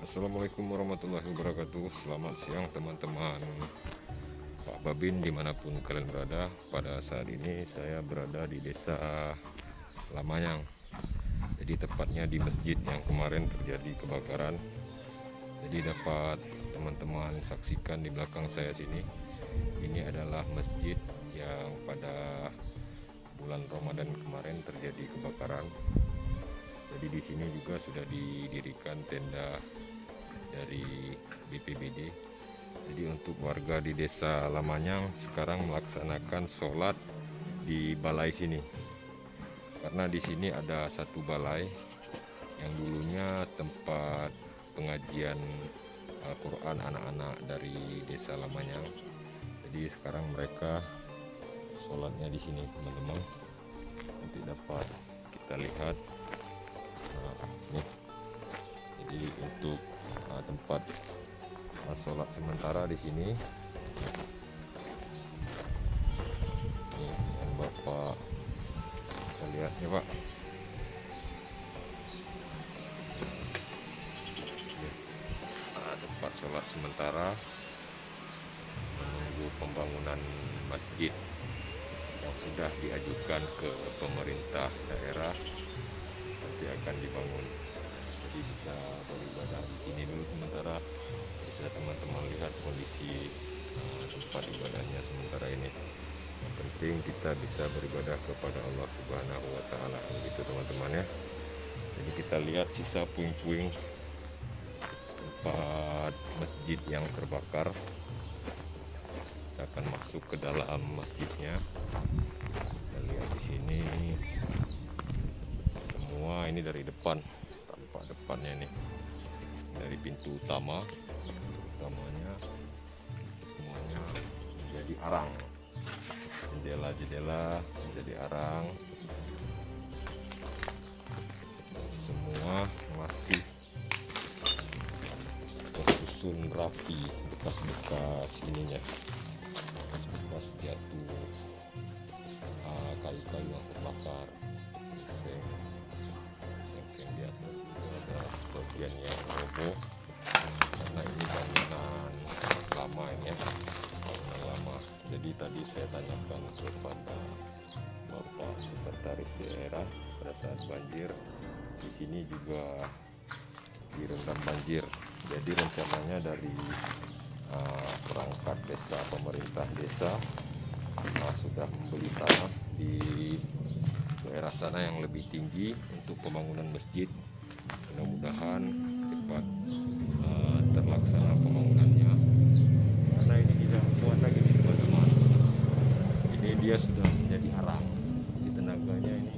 Assalamualaikum warahmatullahi wabarakatuh. Selamat siang teman-teman, Pak Babin dimanapun kalian berada. Pada saat ini saya berada di desa Lamanyang. Jadi tepatnya di masjid yang kemarin terjadi kebakaran. Jadi dapat teman-teman saksikan di belakang saya sini. Ini adalah masjid yang pada bulan Ramadan kemarin terjadi kebakaran. Jadi di sini juga sudah didirikan tenda dari BPBD. Jadi untuk warga di desa Lamanyang sekarang melaksanakan sholat di balai sini, karena di sini ada satu balai yang dulunya tempat pengajian Al-Quran anak-anak dari desa Lamanyang. Jadi sekarang mereka sholatnya di sini teman-teman. Nanti dapat kita lihat nih. Jadi untuk tempat sholat sementara di sini. Nih, yang Bapak bisa lihat ya Pak. Tempat sholat sementara menunggu pembangunan masjid yang sudah diajukan ke pemerintah daerah, nanti akan dibangun. Jadi bisa beribadah di sini dulu sementara. Bisa teman-teman lihat kondisi tempat ibadahnya sementara ini. Yang penting kita bisa beribadah kepada Allah Subhanahu wa Ta'ala, begitu teman-teman ya. Jadi kita lihat sisa puing-puing tempat masjid yang terbakar. Kita akan masuk ke dalam masjidnya. Kita lihat di sini semua ini dari depan. Depannya nih dari pintu utamanya semuanya menjadi arang, jendela menjadi arang, semua masih tersusun rapi, bekas-bekas ininya, bekas jatuh kayu-kayu yang terbakar, seng di atas. Ada sebagian yang roboh karena ini bangunan lama ini ya, bangunan lama. Jadi tadi saya tanyakan kepada Bapak Sekretaris Daerah pada saat banjir di sini juga direndam banjir. Jadi rencananya dari perangkat desa, pemerintah desa sudah membeli tanah di daerah sana yang lebih tinggi untuk pembangunan masjid. Mudah-mudahan cepat terlaksana pembangunannya, karena ini tidak kuat lagi nih teman-teman. Ini dia sudah menjadi arang, jadi tenaganya ini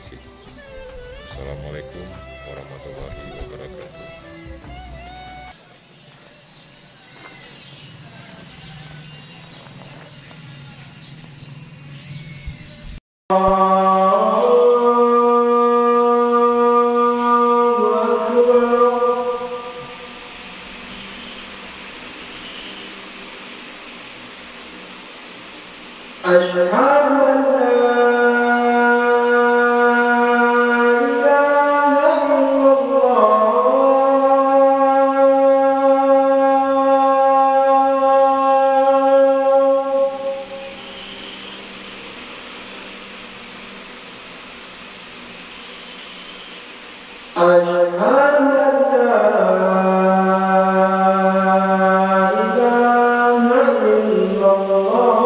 kasih. Assalamualaikum warahmatullahi wabarakatuh. أشهد أن لا إله إلا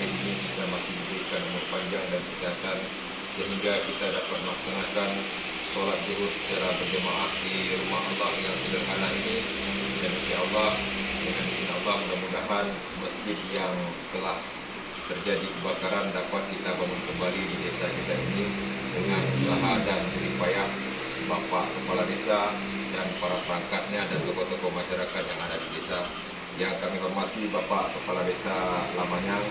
ini kita masih diberikan umur panjang dan kesehatan sehingga kita dapat melaksanakan sholat zuhur secara berjemaah di rumah Allah yang sederhana ini. Dan insya Allah dengan izin Allah mudah-mudahan masjid yang telah terjadi kebakaran dapat kita bangun kembali di desa kita ini dengan usaha dan jerih payah Bapak Kepala Desa dan para perangkatnya dan tokoh-tokoh masyarakat yang ada di desa. Yang kami hormati Bapak Kepala Desa Lamanyang,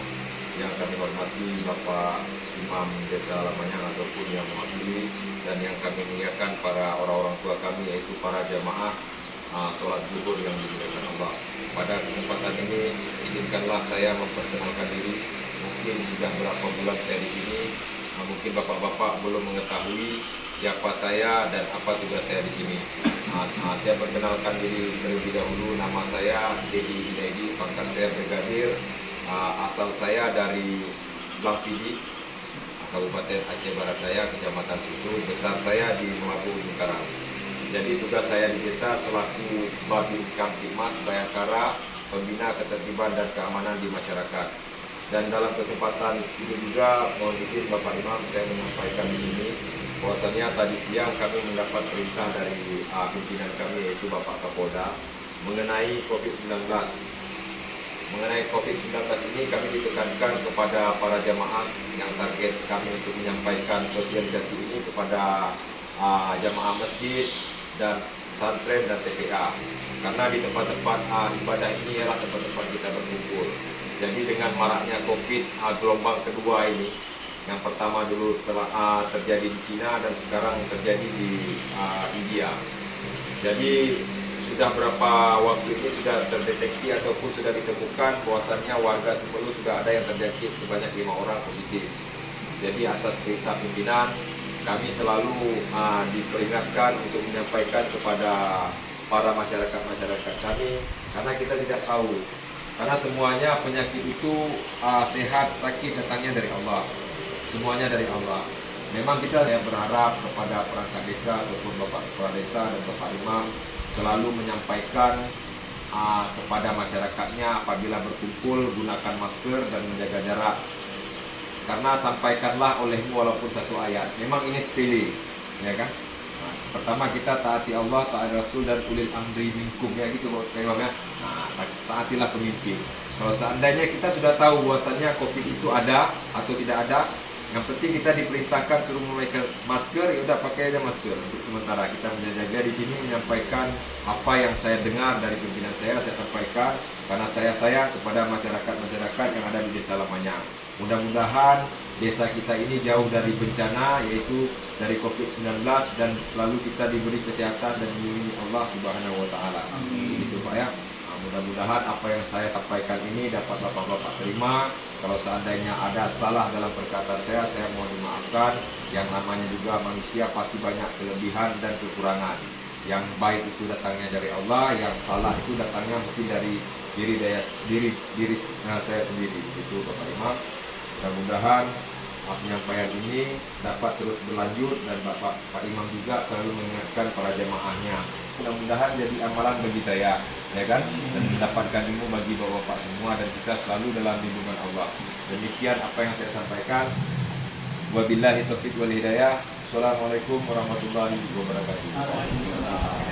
yang kami hormati Bapak Imam Desa Lamanyang ataupun yang mewakili, dan yang kami muliakan para orang-orang tua kami yaitu para jamaah sholat zuhur yang dimuliakan Allah. Pada kesempatan ini izinkanlah saya memperkenalkan diri. Mungkin sudah berapa bulan saya di sini, mungkin bapak-bapak belum mengetahui siapa saya dan apa tugas saya di sini. Saya perkenalkan diri terlebih dahulu. Nama saya Dedi Junaidi, pangkat saya brigadir. Asal saya dari Blangpidi, Kabupaten Aceh Barat Daya, Kecamatan Susu. Besar saya di Melabu Bengkarang. Jadi tugas saya di desa selaku Babin Kamtibmas Bayangkara, pembina ketertiban dan keamanan di masyarakat. Dan dalam kesempatan ini juga mohon izin Bapak Imam, saya menyampaikan di sini bahwasanya tadi siang kami mendapat perintah dari pimpinan kami yaitu Bapak Kapolda mengenai COVID-19. Mengenai COVID-19 ini kami ditekankan kepada para jamaah yang target kami untuk menyampaikan sosialisasi ini kepada jamaah masjid dan santren dan TPA. Karena di tempat-tempat ibadah ini ialah tempat-tempat kita berkumpul. Jadi dengan maraknya COVID gelombang kedua ini, yang pertama dulu telah terjadi di Cina dan sekarang terjadi di India. Jadi sudah berapa waktu ini sudah terdeteksi ataupun sudah ditemukan bahwasannya warga Sepelu sudah ada yang terjangkit sebanyak 5 orang positif. Jadi atas perintah pimpinan kami selalu diperingatkan untuk menyampaikan kepada para masyarakat kami, karena kita tidak tahu. Karena semuanya penyakit itu sehat, sakit datangnya dari Allah. Semuanya dari Allah. Memang kita berharap kepada perangkat desa ataupun Bapak Kepala Desa dan Bapak Imam selalu menyampaikan kepada masyarakatnya apabila berkumpul gunakan masker dan menjaga jarak. Karena sampaikanlah olehmu walaupun satu ayat. Memang ini sepele, ya kan? Nah, pertama kita taati Allah, taati Rasul dan ulil amri minkum, ya gitu Imam ya. Nah, taatilah pemimpin. Kalau seandainya kita sudah tahu bahwasannya COVID itu ada atau tidak ada, yang penting kita diperintahkan suruh memakai masker, ya udah pakai aja masker. Untuk sementara kita menjaga di sini menyampaikan apa yang saya dengar dari pimpinan saya sampaikan karena saya sayang kepada masyarakat yang ada di Desa Lamanyang. Mudah-mudahan desa kita ini jauh dari bencana yaitu dari COVID-19 dan selalu kita diberi kesehatan dan dilindungi Allah Subhanahu wa taala. Gitu Pak ya. Mudah-mudahan apa yang saya sampaikan ini dapat Bapak-bapak terima. Kalau seandainya ada salah dalam perkataan saya mohon dimaafkan. Yang namanya juga manusia pasti banyak kelebihan dan kekurangan. Yang baik itu datangnya dari Allah, yang salah itu datangnya mungkin dari diri saya sendiri. Itu Bapak Imam. Mudah-mudahan penyampaian ini dapat terus berlanjut dan Pak Imam juga selalu mengingatkan para jemaahnya. Mudah-mudahan jadi amalan bagi saya, ya kan? Dan mendapatkan ilmu bagi bapak-bapak semua dan kita selalu dalam lindungan Allah. Demikian apa yang saya sampaikan. Wabillahi taufiq wal hidayah. Assalamualaikum warahmatullahi wabarakatuh.